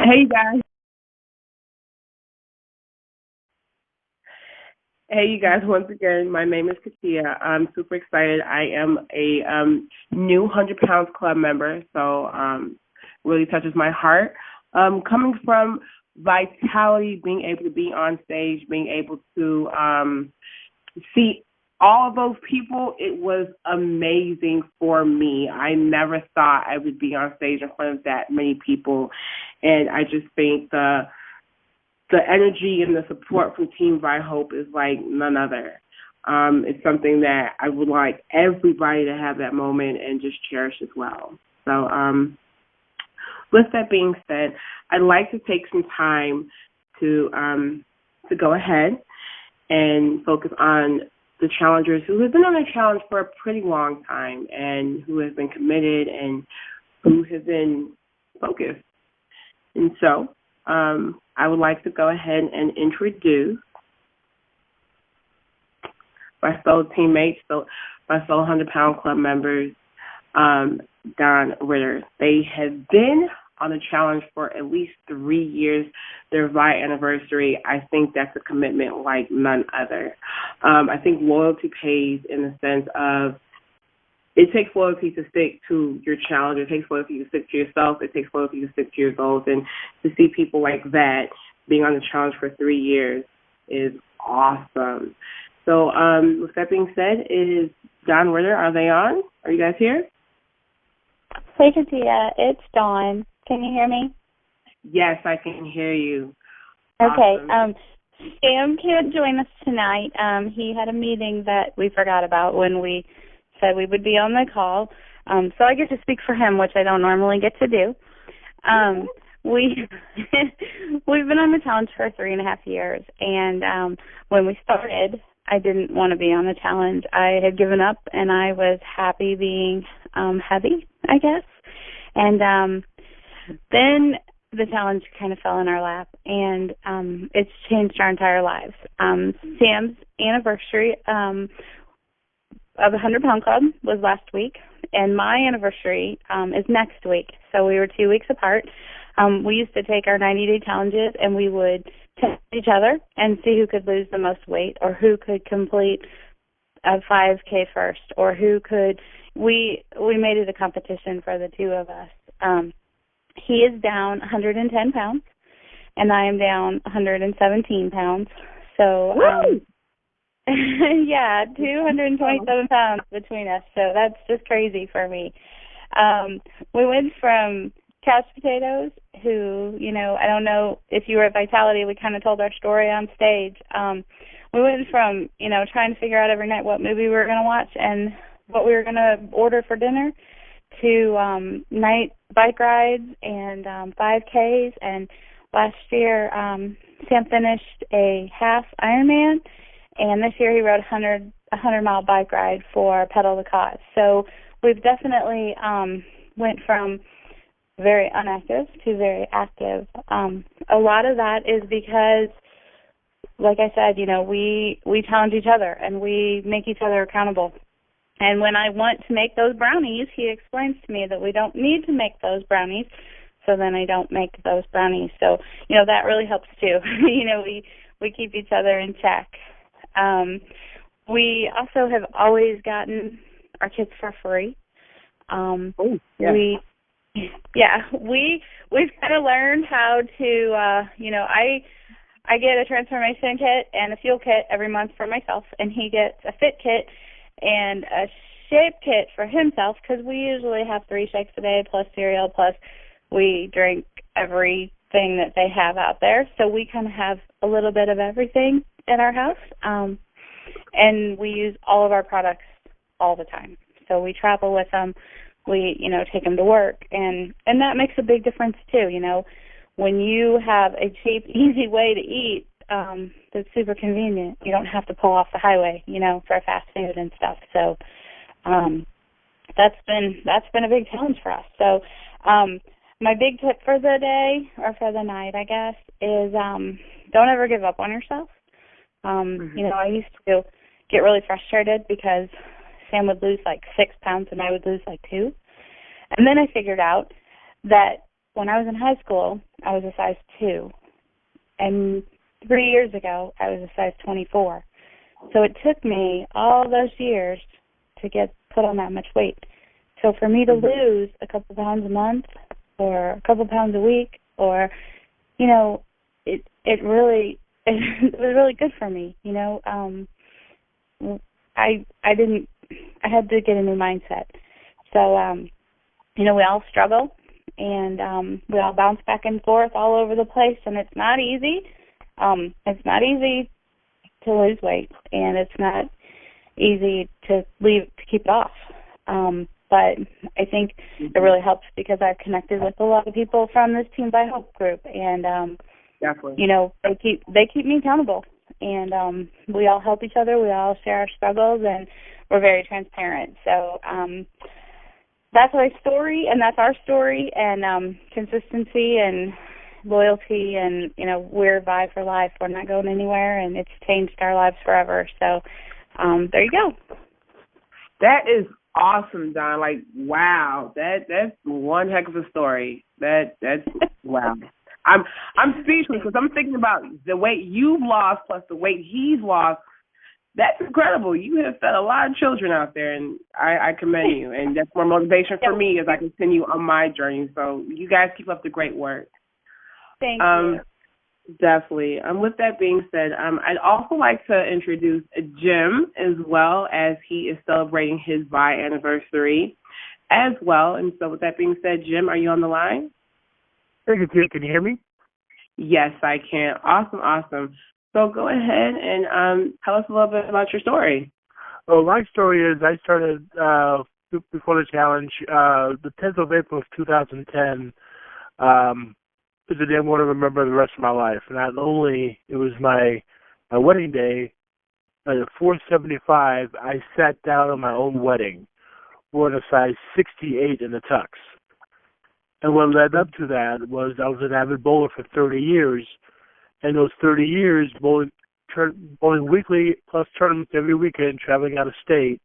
Hey you guys. Hey you guys, once again, my name is Katia. I'm super excited. I am a new 100 Pounds Club member, so really touches my heart. Coming from vitality, being able to be on stage, being able to see all of those people, it was amazing for me. I never thought I would be on stage in front of that many people, and I just think the energy and the support from TeamViHOPE is like none other. It's something that I would like everybody to have that moment and just cherish as well. So with that being said, I'd like to take some time to go ahead and focus on the challengers who have been on a challenge for a pretty long time and who have been committed and who have been focused. And so I would like to go ahead and introduce my fellow teammates, so my fellow 100-Pound Club members, Doan, Ritter. They have been on a challenge for at least 3 years. Their VI anniversary, I think that's a commitment like none other. I think loyalty pays in the sense of it takes loyalty to stick to your challenge. It takes loyalty to stick to yourself. It takes loyalty to stick to your goals. And to see people like that being on the challenge for 3 years is awesome. So with that being said, is Doan, Ritter, are they on? Are you guys here? Hey, Katia. It's Dawn. Can you hear me? Yes, I can hear you. Okay. Awesome. Sam can't join us tonight. He had a meeting that we forgot about when we said we would be on the call. So I get to speak for him, which I don't normally get to do. We've been on the challenge for 3.5 years, and when we started, I didn't want to be on the challenge. I had given up, and I was happy being heavy, I guess. And then the challenge kind of fell in our lap, and it's changed our entire lives. Sam's anniversary of the 100-Pound Club was last week, and my anniversary is next week. So we were 2 weeks apart. We used to take our 90-day challenges, and we would test each other and see who could lose the most weight or who could complete a 5K first or who could. We made it a competition for the two of us. He is down 110 pounds, and I am down 117 pounds. So, yeah, 227 pounds between us. So that's just crazy for me. We went from couch potatoes who, I don't know if you were at Vitality, we kind of told our story on stage. We went from, trying to figure out every night what movie we were going to watch and what we were going to order for dinner to night bike rides and 5Ks. And last year, Sam finished a half Ironman, and this year he rode a 100-mile bike ride for Pedal the Cause. So we've definitely went from very inactive to very active. A lot of that is because, like I said, we challenge each other and we make each other accountable. And when I want to make those brownies, he explains to me that we don't need to make those brownies, so then I don't make those brownies. So, that really helps too. We keep each other in check. We also have always gotten our kits for free. We've kind of learned how to, I get a transformation kit and a fuel kit every month for myself, and he gets a fit kit and a shape kit for himself because we usually have 3 shakes a day plus cereal, plus we drink everything that they have out there. So we kind of have a little bit of everything at our house, and we use all of our products all the time. So we travel with them. We, take them to work, and that makes a big difference too. When you have a cheap, easy way to eat that's super convenient, you don't have to pull off the highway, for fast food and stuff. So that's been a big challenge for us. So my big tip for the day or for the night, I guess, is don't ever give up on yourself. I used to get really frustrated because Sam would lose like 6 pounds and I would lose like 2. And then I figured out that when I was in high school, I was a size 2. And 3 years ago, I was a size 24. So it took me all those years to get put on that much weight. So for me to lose a couple pounds a month or a couple pounds a week, or, you know, it really it was really good for me. You know, I had to get a new mindset. So you know, we all struggle, and we all bounce back and forth all over the place, and it's not easy. It's not easy to lose weight, and it's not easy to keep it off. But I think it really helps because I've connected with a lot of people from this TeamViHOPE group, and Definitely. you know, they keep me accountable, and we all help each other. We all share our struggles, and we're very transparent. So that's my story, and that's our story, and consistency and loyalty, and, you know, we're Vi for life. We're not going anywhere, and it's changed our lives forever. So there you go. That is awesome, Don. Like, wow, that's one heck of a story. That's wow. I'm speechless because I'm thinking about the weight you've lost plus the weight he's lost. That's incredible. You have fed a lot of children out there, and I commend you. And that's more motivation for me as I continue on my journey. So you guys keep up the great work. Thank you. Definitely. With that being said, I'd also like to introduce Jim as well, as he is celebrating his Vi anniversary as well. And so with that being said, Jim, are you on the line? Hey, Katia, can you hear me? Yes, I can. Awesome. So go ahead and tell us a little bit about your story. Well, my story is I started before the challenge, the 10th of April of 2010 is the day I'm going to remember the rest of my life. Not only it was my wedding day, at 475, I sat down on my own wedding, wearing a size 68 in the tux. And what led up to that was I was an avid bowler for 30 years. And those 30 years, bowling weekly plus tournaments every weekend, traveling out of state,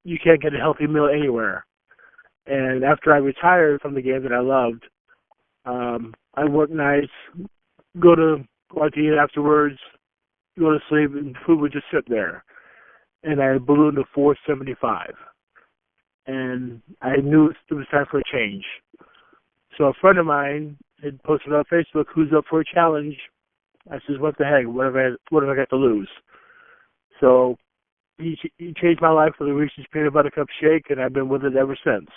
you can't get a healthy meal anywhere. And after I retired from the game that I loved, I worked nights, go out to eat afterwards, go to sleep, and food would just sit there. And I ballooned to 475. And I knew it was time for a change. So a friend of mine had posted on Facebook, who's up for a challenge. I said, what the heck? What have I got to lose? So he changed my life with a Reese's Peanut Butter Cup shake, and I've been with it ever since.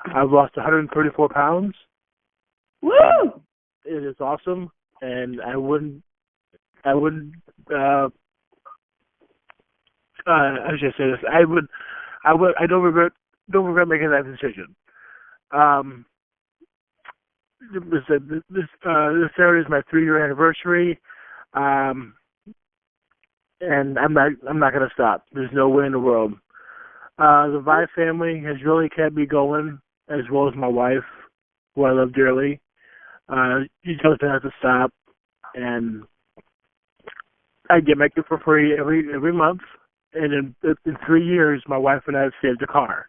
I've lost 134 pounds. Woo! It is awesome, and I wouldn't. I should say this. I don't regret making that decision. This Saturday is my 3-year anniversary, and I'm not going to stop. There's no way in the world. The Vi family has really kept me going, as well as my wife, who I love dearly. She tells me not to stop, and I get my gift for free every month. And in 3 years, my wife and I have saved a car.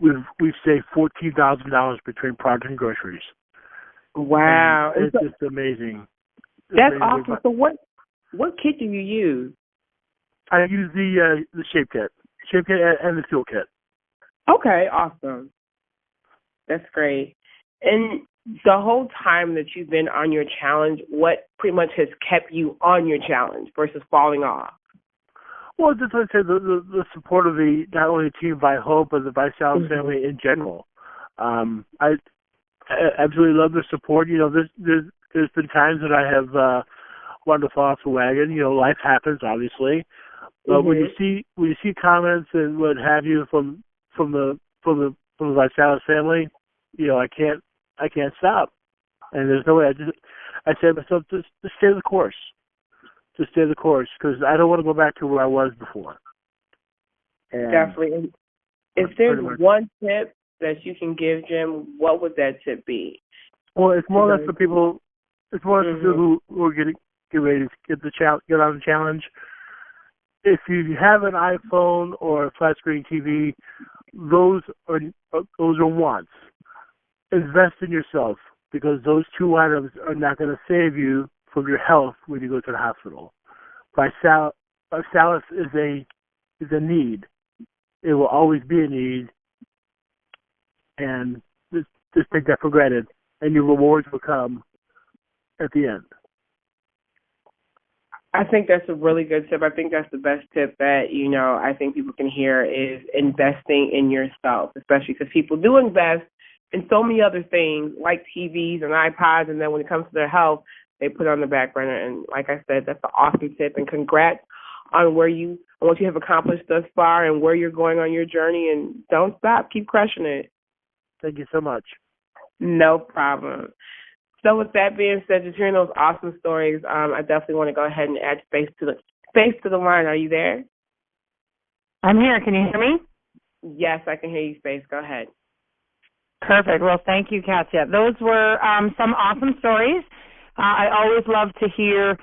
We've saved $14,000 between product and groceries. Wow, and it's just amazing. That's awesome. So what kit do you use? I use the shape kit and the fuel kit. Okay, awesome. That's great. And the whole time that you've been on your challenge, what pretty much has kept you on your challenge versus falling off? Well, just like I said, the support of not only TeamViHOPE, but the Vi Salomon family in general. I absolutely love the support. You know, there's been times that I have wanted to fall off the wagon. You know, life happens, obviously. But when you see comments and what have you from the Vi Salomon family, you know, I can't stop. And there's no way. I say to myself, just stay the course. Just stay the course, because I don't want to go back to where I was before. And definitely. And if there's one tip that you can give, Jim, what would that tip be? Well, it's more or less for people. It's more or less for people who are getting ready to get on the challenge. If you have an iPhone or a flat screen TV, those are wants. invest in yourself, because those two items are not going to save you from your health when you go to the hospital. Salus is a need. It will always be a need, and just take that for granted, and your rewards will come at the end. I think that's a really good tip. I think that's the best tip that, I think people can hear is investing in yourself, especially because people do invest in so many other things like TVs and iPods, and then when it comes to their health, they put it on the back burner. And like I said, that's an awesome tip, and congrats on what you have accomplished thus far and where you're going on your journey, and don't stop. Keep crushing it. Thank you so much. No problem. So with that being said, just hearing those awesome stories, I definitely want to go ahead and add space to the line. Are you there? I'm here. Can you hear me? Yes, I can hear you, Space. Go ahead. Perfect. Well, thank you, Katia. Those were some awesome stories. I always love to hear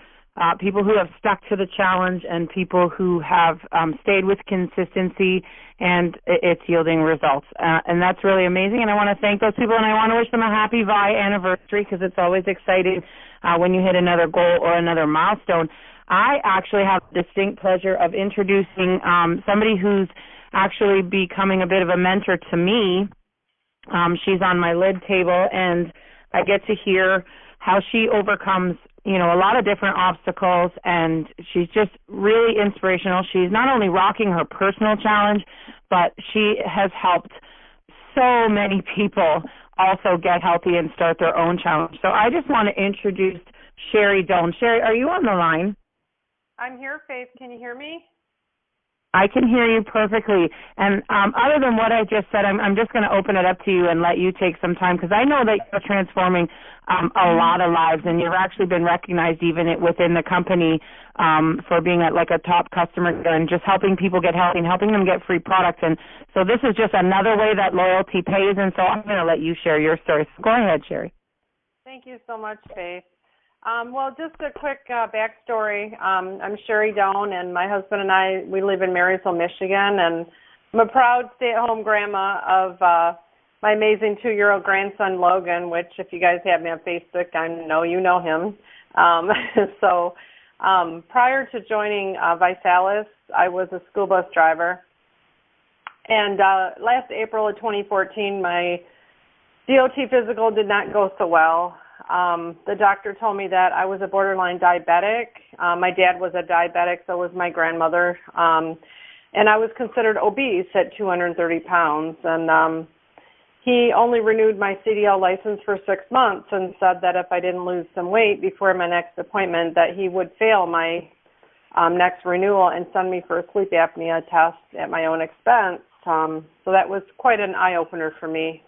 people who have stuck to the challenge and people who have stayed with consistency, and it's yielding results. And that's really amazing, and I want to thank those people, and I want to wish them a happy VI anniversary, because it's always exciting when you hit another goal or another milestone. I actually have the distinct pleasure of introducing somebody who's actually becoming a bit of a mentor to me. She's on my lid table, and I get to hear how she overcomes a lot of different obstacles, and she's just really inspirational. She's not only rocking her personal challenge, but she has helped so many people also get healthy and start their own challenge. So I just want to introduce Sherry Doan. Sherry, are you on the line? I'm here, Faith. Can you hear me? I can hear you perfectly. And other than what I just said, I'm just going to open it up to you and let you take some time, because I know that you're transforming a lot of lives, and you've actually been recognized even within the company for being a top customer and just helping people get healthy and helping them get free products. And so this is just another way that loyalty pays, and so I'm going to let you share your story. So go ahead, Sherry. Thank you so much, Faith. Well, just a quick backstory. I'm Sherry Doan, and my husband and I, we live in Marysville, Michigan, and I'm a proud stay-at-home grandma of my amazing 2-year-old grandson, Logan, which if you guys have me on Facebook, I know you know him. So prior to joining ViSalus, I was a school bus driver. And last April of 2014, my DOT physical did not go so well. The doctor told me that I was a borderline diabetic. My dad was a diabetic, so was my grandmother. And I was considered obese at 230 pounds. And he only renewed my CDL license for 6 months and said that if I didn't lose some weight before my next appointment, that he would fail my next renewal and send me for a sleep apnea test at my own expense. So that was quite an eye-opener for me.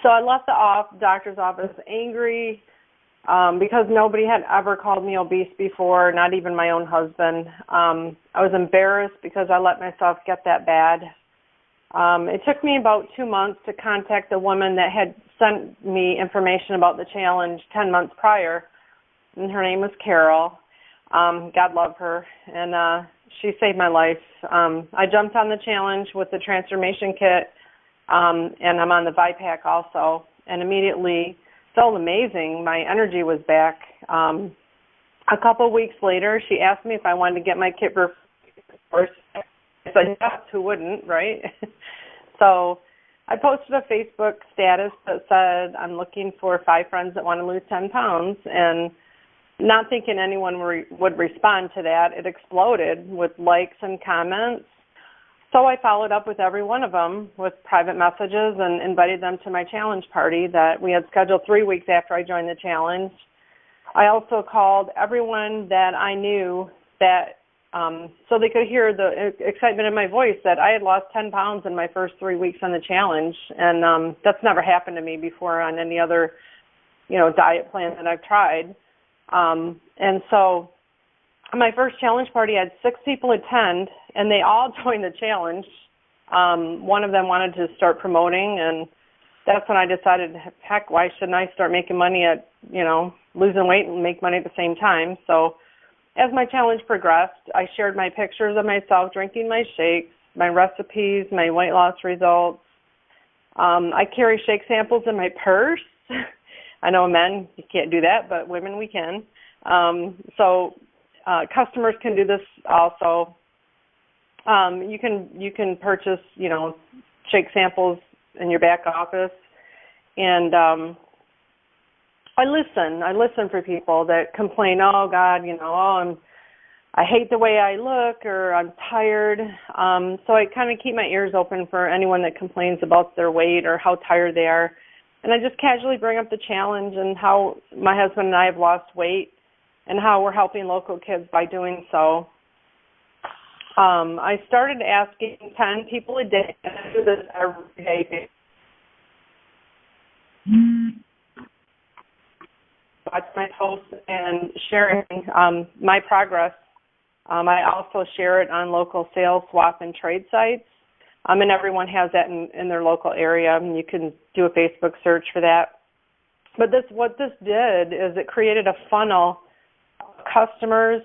So I left the doctor's office angry because nobody had ever called me obese before, not even my own husband. I was embarrassed because I let myself get that bad. It took me about 2 months to contact the woman that had sent me information about the challenge 10 months prior, and her name was Carol. God love her, and she saved my life. I jumped on the challenge with the transformation kit, and I'm on the ViPack also, and immediately felt amazing. My energy was back. A couple weeks later, she asked me if I wanted to get my kit for first. I said, yes, who wouldn't, right? So I posted a Facebook status that said, I'm looking for 5 friends that want to lose 10 pounds, and not thinking anyone would respond to that, it exploded with likes and comments. So I followed up with every one of them with private messages and invited them to my challenge party that we had scheduled 3 weeks after I joined the challenge. I also called everyone that I knew that so they could hear the excitement in my voice that I had lost 10 pounds in my first 3 weeks on the challenge, and that's never happened to me before on any other, diet plan that I've tried. And so my first challenge party had 6 people attend, and they all joined the challenge. One of them wanted to start promoting, and that's when I decided, heck, why shouldn't I start making money at, losing weight and make money at the same time? So as my challenge progressed, I shared my pictures of myself drinking my shakes, my recipes, my weight loss results. I carry shake samples in my purse. I know men, you can't do that, but women, we can. So customers can do this also. You can purchase, shake samples in your back office. And I listen for people that complain, oh, God, I hate the way I look, or I'm tired. So I kind of keep my ears open for anyone that complains about their weight or how tired they are. And I just casually bring up the challenge and how my husband and I have lost weight and how we're helping local kids by doing so. I started asking 10 people a day. I do this every day. Watch my posts and sharing my progress. I also share it on local sales, swap, and trade sites. And everyone has that in their local area. And you can do a Facebook search for that. But what this did is it created a funnel of customers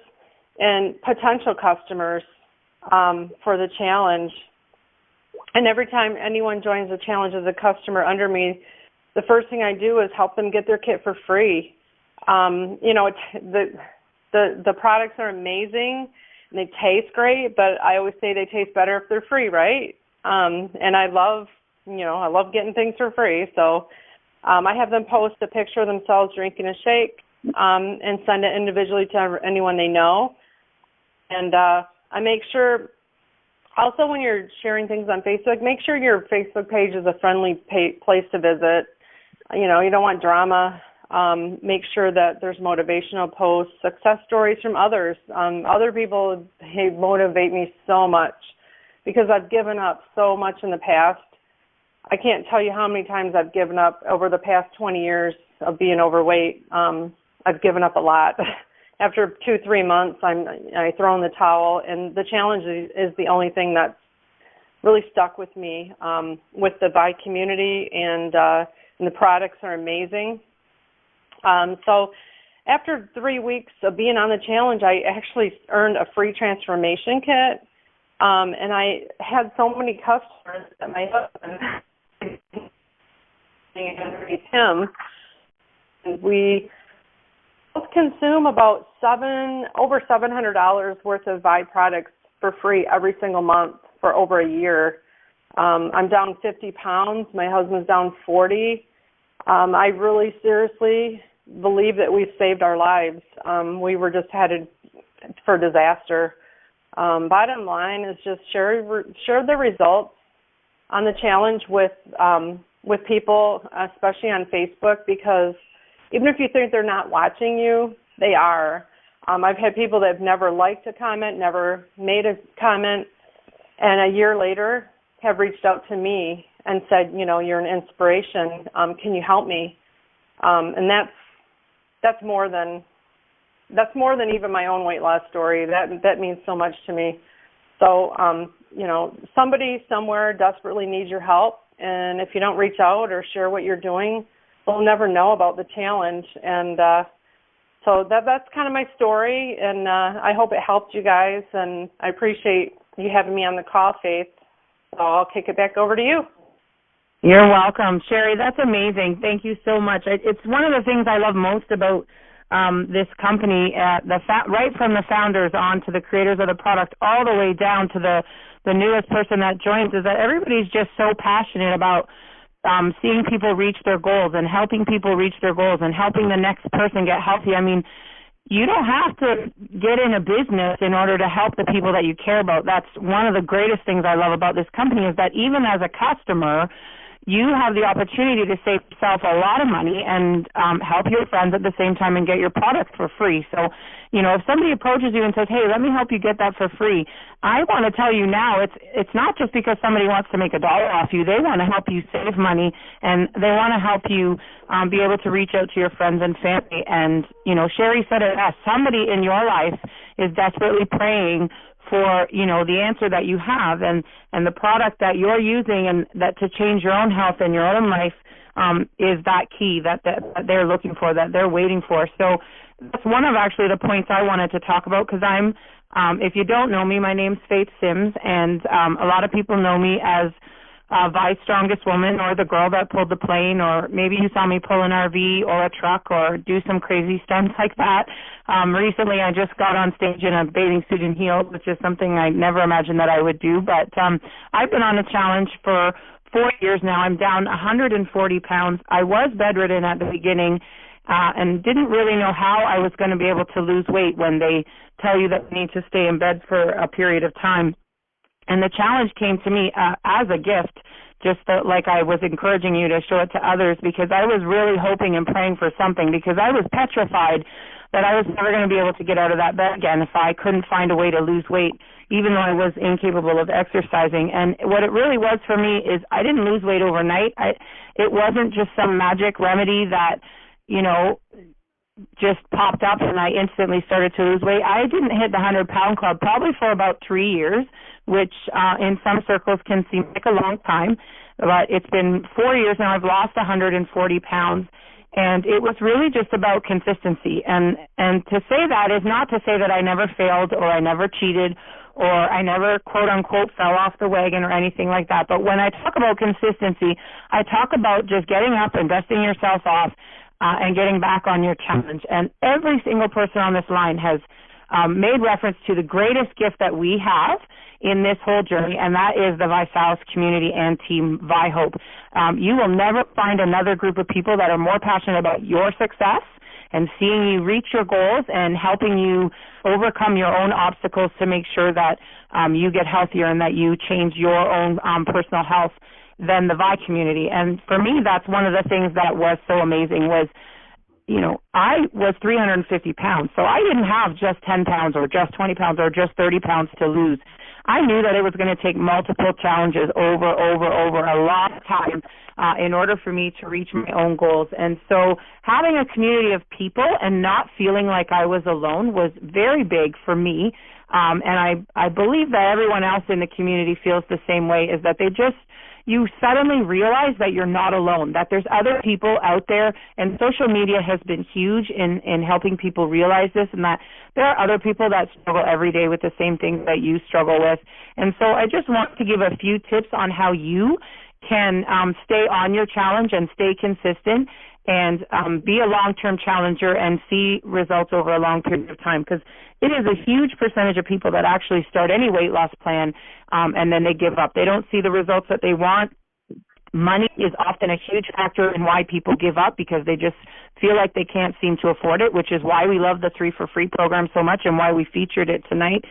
and potential customers for the challenge. And every time anyone joins the challenge as a customer under me, the first thing I do is help them get their kit for free. The products are amazing and they taste great, but I always say they taste better if they're free, right? And I love getting things for free. So I have them post a picture of themselves drinking a shake and send it individually to anyone they know. And I make sure, also when you're sharing things on Facebook, make sure your Facebook page is a friendly place to visit. You don't want drama. Make sure that there's motivational posts, success stories from others. Other people, they motivate me so much because I've given up so much in the past. I can't tell you how many times I've given up over the past 20 years of being overweight. I've given up a lot. After 2-3 months, I throw in the towel, and the challenge is the only thing that's really stuck with me with the Vi community, and the products are amazing. So after 3 weeks of being on the challenge, I actually earned a free transformation kit, and I had so many customers that my husband underneath him, and we both consume about over $700 worth of Vi products for free every single month for over a year. I'm down 50 pounds. My husband's down 40. I really seriously believe that we've saved our lives. We were just headed for disaster. Bottom line is just share the results on the challenge with people, especially on Facebook, because even if you think they're not watching you, they are. I've had people that have never liked a comment, never made a comment, and a year later have reached out to me and said, you're an inspiration. Can you help me? And that's more than even my own weight loss story. That means so much to me. So, somebody somewhere desperately needs your help, and if you don't reach out or share what you're doing, they'll never know about the challenge. And so that's kind of my story, and I hope it helped you guys, and I appreciate you having me on the call, Faith. So I'll kick it back over to you. You're welcome, Sherry. That's amazing. Thank you so much. It's one of the things I love most about this company, right from the founders on to the creators of the product, all the way down to the newest person that joins, is that everybody's just so passionate about seeing people reach their goals and helping people reach their goals and helping the next person get healthy. I mean, you don't have to get in a business in order to help the people that you care about. That's one of the greatest things I love about this company, is that even as a customer, you have the opportunity to save yourself a lot of money and help your friends at the same time and get your product for free. So, if somebody approaches you and says, hey, let me help you get that for free, I want to tell you now, it's not just because somebody wants to make $1 off you. They want to help you save money, and they want to help you be able to reach out to your friends and family. And, Sherry said it best. Somebody in your life is desperately praying for, the answer that you have and the product that you're using, and that to change your own health and your own life is that key that they're looking for, that they're waiting for. So that's one of actually the points I wanted to talk about, because if you don't know me, my name's Faith Sims, and a lot of people know me as Vi's strongest woman or the girl that pulled the plane, or maybe you saw me pull an RV or a truck or do some crazy stunts like that. Recently I just got on stage in a bathing suit and heels, which is something I never imagined that I would do. But I've been on a challenge for 4 years now. I'm down 140 pounds. I was bedridden at the beginning and didn't really know how I was going to be able to lose weight when they tell you that you need to stay in bed for a period of time. And the challenge came to me as a gift, just like I was encouraging you to show it to others, because I was really hoping and praying for something, because I was petrified that I was never going to be able to get out of that bed again if I couldn't find a way to lose weight, even though I was incapable of exercising. And what it really was for me is I didn't lose weight overnight. It wasn't just some magic remedy that, just popped up and I instantly started to lose weight. I didn't hit the 100-pound club probably for about 3 years, which in some circles can seem like a long time, but it's been 4 years now. I've lost 140 pounds, and it was really just about consistency. And to say that is not to say that I never failed or I never cheated or I never, quote unquote, fell off the wagon or anything like that. But when I talk about consistency, I talk about just getting up and dusting yourself off and getting back on your challenge. And every single person on this line has made reference to the greatest gift that we have in this whole journey, and that is the ViSalus community and TeamViHOPE. You will never find another group of people that are more passionate about your success and seeing you reach your goals and helping you overcome your own obstacles to make sure that you get healthier and that you change your own personal health than the Vi community. And for me, that's one of the things that was so amazing was, I was 350 pounds, so I didn't have just 10 pounds or just 20 pounds or just 30 pounds to lose. I knew that it was going to take multiple challenges over a lot of time in order for me to reach my own goals. And so having a community of people and not feeling like I was alone was very big for me. And I believe that everyone else in the community feels the same way, is that you suddenly realize that you're not alone, that there's other people out there, and social media has been huge in helping people realize this, and that there are other people that struggle every day with the same things that you struggle with. And so I just want to give a few tips on how you can stay on your challenge and stay consistent and be a long-term challenger and see results over a long period of time, because it is a huge percentage of people that actually start any weight loss plan and then they give up. They don't see the results that they want. Money is often a huge factor in why people give up, because they just feel like they can't seem to afford it, which is why we love the 3 for Free program so much and why we featured it tonight.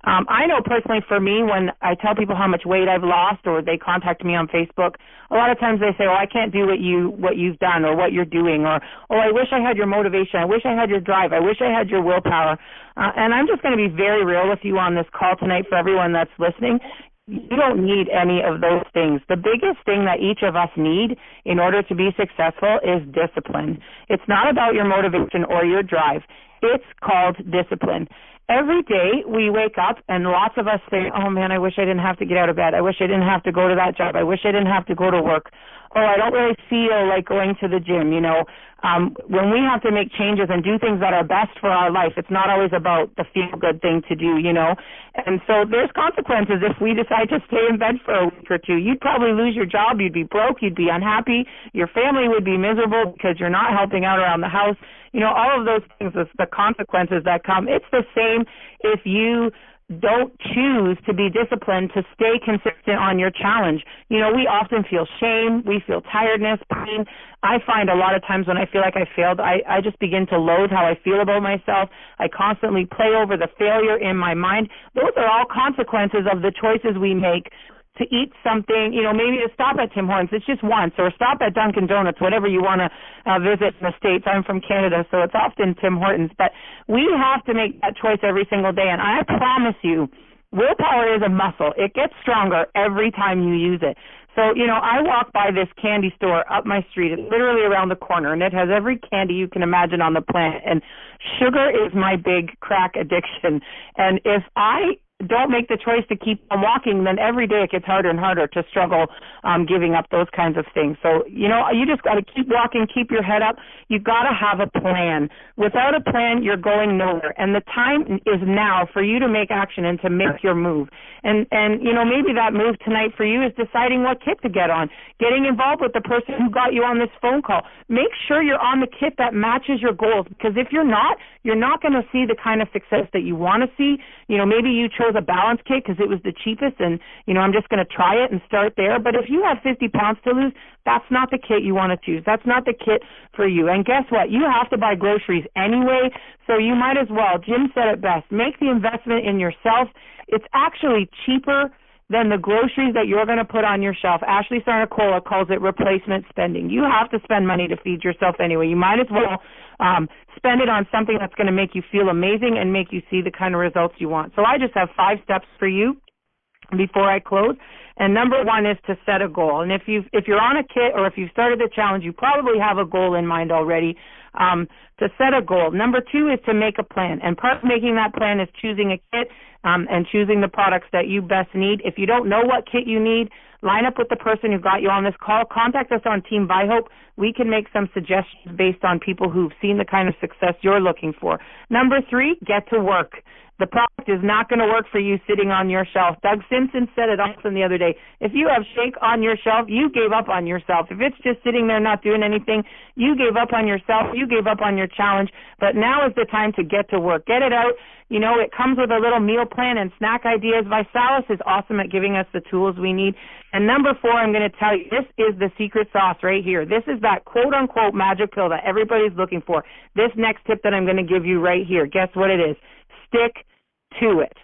I know personally for me, when I tell people how much weight I've lost or they contact me on Facebook, a lot of times they say, I can't do what you've done or what you're doing, or, I wish I had your motivation. I wish I had your drive. I wish I had your willpower. And I'm just going to be very real with you on this call tonight for everyone that's listening. You don't need any of those things. The biggest thing that each of us need in order to be successful is discipline. It's not about your motivation or your drive. It's called discipline. Every day we wake up and lots of us say, oh man, I wish I didn't have to get out of bed. I wish I didn't have to go to that job. I wish I didn't have to go to work. I don't really feel like going to the gym, When we have to make changes and do things that are best for our life, it's not always about the feel-good thing to do, And so there's consequences if we decide to stay in bed for a week or two. You'd probably lose your job. You'd be broke. You'd be unhappy. Your family would be miserable because you're not helping out around the house. All of those things, the consequences that come. It's the same if you don't choose to be disciplined, to stay consistent on your challenge. We often feel shame. We feel tiredness, pain. I find a lot of times when I feel like I failed, I just begin to loathe how I feel about myself. I constantly play over the failure in my mind. Those are all consequences of the choices we make to eat something, maybe to stop at Tim Hortons. It's just once, or stop at Dunkin' Donuts, whatever you want to visit in the States. I'm from Canada, so it's often Tim Hortons. But we have to make that choice every single day, and I promise you, willpower is a muscle. It gets stronger every time you use it. So, I walk by this candy store up my street. It's literally around the corner, and it has every candy you can imagine on the planet. And sugar is my big crack addiction. And if I don't make the choice to keep on walking, then every day it gets harder and harder to struggle giving up those kinds of things. So, you just got to keep walking, keep your head up. You've got to have a plan. Without a plan, you're going nowhere. And the time is now for you to make action and to make your move. And maybe that move tonight for you is deciding what kit to get on, getting involved with the person who got you on this phone call. Make sure you're on the kit that matches your goals, because if you're not going to see the kind of success that you want to see. Maybe you chose a balance kit because it was the cheapest and, I'm just going to try it and start there. But if you have 50 pounds to lose, that's not the kit you want to choose. That's not the kit for you. And guess what? You have to buy groceries anyway, so you might as well. Jim said it best. Make the investment in yourself. It's actually cheaper than the groceries that you're going to put on your shelf. Ashley Sarnicola calls it replacement spending. You have to spend money to feed yourself anyway. You might as well spend it on something that's going to make you feel amazing and make you see the kind of results you want. So I just have 5 steps for you before I close. And number 1 is to set a goal. And if you're on a kit or if you've started the challenge, you probably have a goal in mind already. To set a goal. Number 2 is to make a plan. And part of making that plan is choosing a kit and choosing the products that you best need. If you don't know what kit you need, line up with the person who got you on this call. Contact us on TeamViHOPE. We can make some suggestions based on people who've seen the kind of success you're looking for. Number 3, get to work. The product is not going to work for you sitting on your shelf. Doug Simpson said it awesome the other day. If you have shake on your shelf, you gave up on yourself. If it's just sitting there not doing anything, you gave up on yourself. You gave up on your challenge. But now is the time to get to work. Get it out. It comes with a little meal plan and snack ideas. Visalis is awesome at giving us the tools we need. And number 4, I'm going to tell you, this is the secret sauce right here. This is that quote-unquote magic pill that everybody's looking for. This next tip that I'm going to give you right here, guess what it is? Stick to it.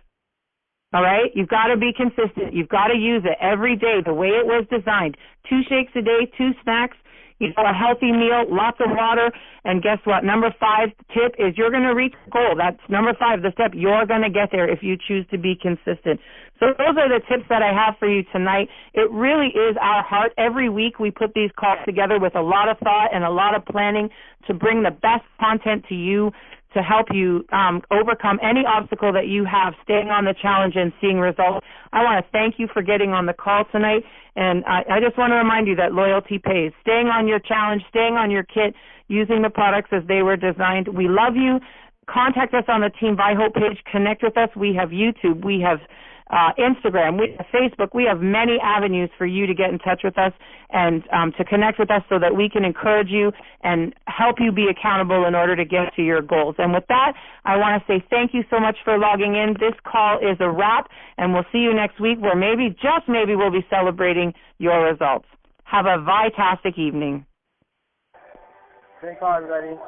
All right? You've got to be consistent. You've got to use it every day the way it was designed. 2 shakes a day, 2 snacks, a healthy meal, lots of water, and guess what? Number 5 tip is you're going to reach the goal. That's number 5, the step. You're going to get there if you choose to be consistent. So those are the tips that I have for you tonight. It really is our heart. Every week we put these calls together with a lot of thought and a lot of planning to bring the best content to you, to help you overcome any obstacle that you have, staying on the challenge and seeing results. I want to thank you for getting on the call tonight, and I just want to remind you that loyalty pays. Staying on your challenge, staying on your kit, using the products as they were designed. We love you. Contact us on the TeamViHOPE page. Connect with us. We have YouTube. We have Instagram, we have Facebook. We have many avenues for you to get in touch with us and to connect with us so that we can encourage you and help you be accountable in order to get to your goals. And with that, I want to say thank you so much for logging in. This call is a wrap, and we'll see you next week where maybe, just maybe, we'll be celebrating your results. Have a fantastic evening. Great call, everybody.